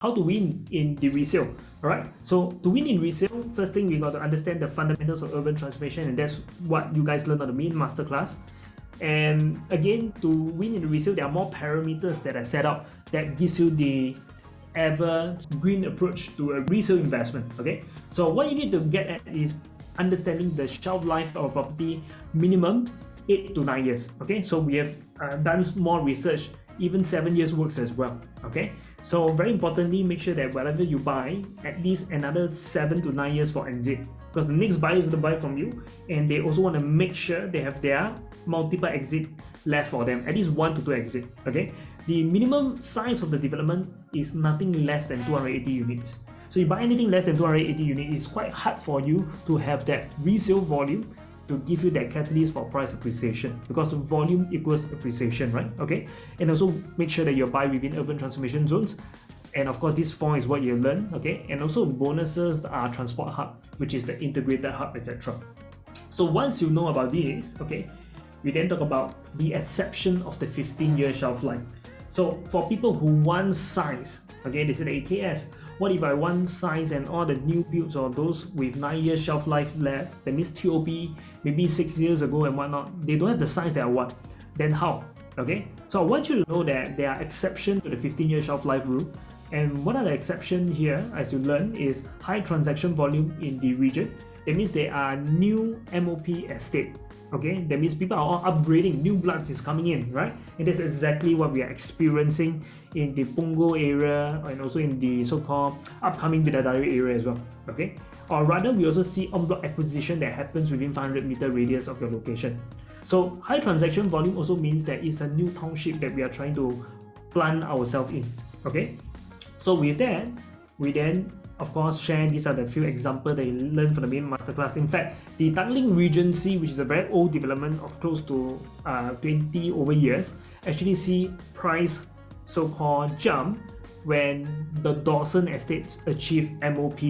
how to win in the resale. Alright, so to win in resale, first thing we got to understand the fundamentals of urban transformation, and that's what you guys learned on the main masterclass. And again, to win in resale, there are more parameters that are set out that gives you the evergreen approach to a resale investment. Okay, so what you need to get at is understanding the shelf life of a property, minimum 8 to 9 years. Okay, so we have done more research, even 7 years works as well. Okay, so very importantly, make sure that whatever you buy, at least another 7 to 9 years for exit, because the next buyer is going to buy from you, and they also want to make sure they have their multiple exit left for them, at least 1 to 2 exit. Okay, the minimum size of the development is nothing less than 280 units. So you buy anything less than 280 units, it's quite hard for you to have that resale volume to give you that catalyst for price appreciation, because volume equals appreciation, right? Okay, and also make sure that you buy within urban transformation zones, and of course this 4 is what you learn. Okay, and also bonuses are transport hub, which is the integrated hub, etc. So once you know about this, okay, we then talk about the exception of the 15-year shelf life. So for people who want size, okay, they say the AKS. What if I want size and all the new builds or those with 9-year shelf life left, that means TOP maybe 6 years ago and whatnot, they don't have the size that I want, then how? Okay, so I want you to know that there are exceptions to the 15-year shelf life rule. And what are the exceptions here, as you learn, is high transaction volume in the region. That means there are new MOP estate. Okay, that means people are all upgrading, new bloods is coming in, right? And that's exactly what we are experiencing in the Punggol area and also in the so-called upcoming Bidadari area as well. Okay, or rather we also see en bloc acquisition that happens within 500-meter radius of your location. So high transaction volume also means that it's a new township that we are trying to plant ourselves in. Okay, so with that, we then of course share these are the few examples that you learned from the main masterclass. In fact, the Tanglin Regency, which is a very old development of close to 20 over years, actually see price so-called jump when the Dawson estate achieved MOP,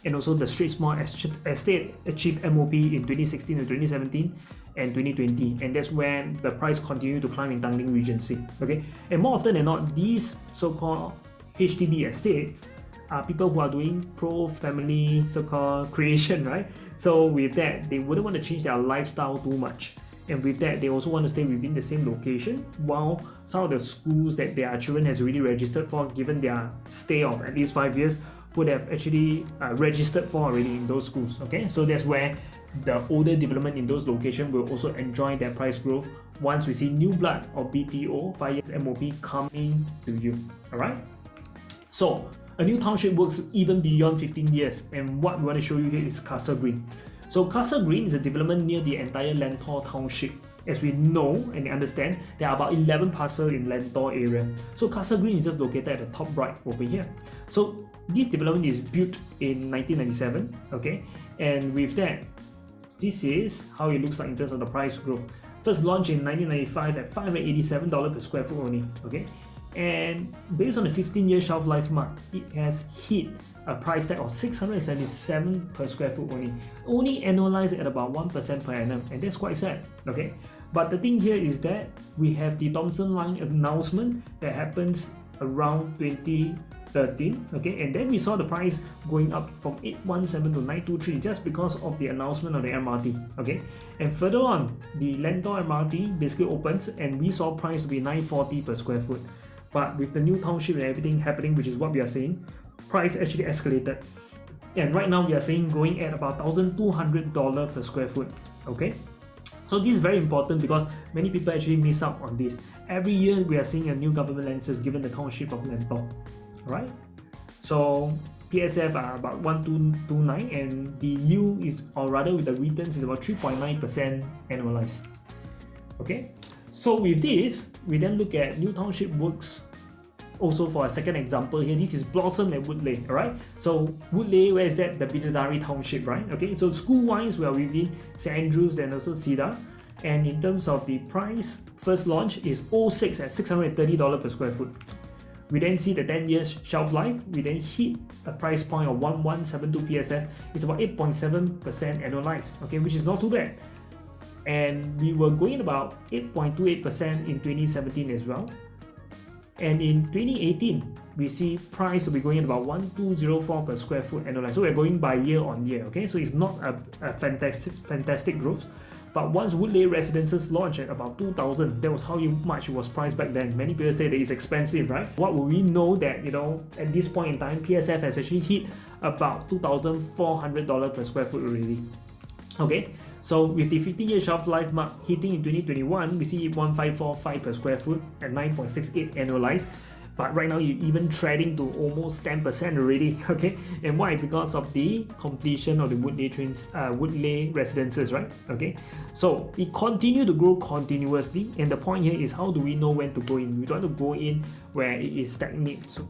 and also the Strathmore estate achieved MOP in 2016 to 2017 and 2020, and that's when the price continued to climb in Tanglin Regency. Okay, and more often than not, these so-called HDB estates are people who are doing pro-family so-called creation, right? So with that, they wouldn't want to change their lifestyle too much. And with that, they also want to stay within the same location, while some of the schools that their children has already registered for, given their stay of at least 5 years, would have actually registered for already in those schools. Okay, so that's where the older development in those locations will also enjoy their price growth once we see new blood or BTO 5 years MOP coming to you. Alright, so a new township works even beyond 15 years, and what we want to show you here is Castle Green. So Castle Green is a development near the entire Lentor township. As we know and understand, there are about 11 parcels in Lentor area. So Castle Green is just located at the top right over here. So this development is built in 1997, okay? And with that, this is how it looks like in terms of the price growth. First launched in 1995 at $587 per square foot only, okay? And based on the 15-year shelf life mark, it has hit a price tag of $677 per square foot only annualized at about 1% per annum, and that's quite sad. Okay, but the thing here is that we have the Thomson Line announcement that happens around 2013. Okay, and then we saw the price going up from 817 to 923 just because of the announcement of the MRT. Okay, and further on, the Lentor MRT basically opens, and we saw price to be 940 per square foot. But with the new township and everything happening, which is what we are saying, price actually escalated. And right now we are saying going at about $1,200 per square foot. Okay, so this is very important because many people actually miss out on this. Every year we are seeing a new government land sales given the township of Lentor. Right? So PSF are about 1229, and the yield is, or rather with the returns, is about 3.9% annualized. Okay, so with this, we then look at new township works also for a second example here. This is Blossom at Woodleigh. Alright, so Woodleigh, where is that? The Bidadari township, right? Okay, so school wise, we are within St. Andrews and also Cedar. And in terms of the price, first launch is 06 at $630 per square foot. We then see the 10 years shelf life. We then hit a price point of 1172 PSF. It's about 8.7% annualized, okay, which is not too bad. And we were going about 8.28% in 2017 as well. And in 2018, we see price to be going at about 1204 per square foot annualized. So we're going by year on year, okay? So it's not a fantastic growth. But once Woodleigh residences launched at about 2,000, that was how much it was priced back then. Many people say that it's expensive, right? What will we know that, at this point in time, PSF has actually hit about $2,400 per square foot already. Okay, so with the 15-year shelf life mark hitting in 2021, we see 1,545 per square foot at 9.68 annualized. But right now you're even trading to almost 10% already, okay? And why? Because of the completion of the Woodleigh residences, right? Okay, so it continued to grow continuously, and the point here is how do we know when to go in? We don't want to go in where it is stagnant. So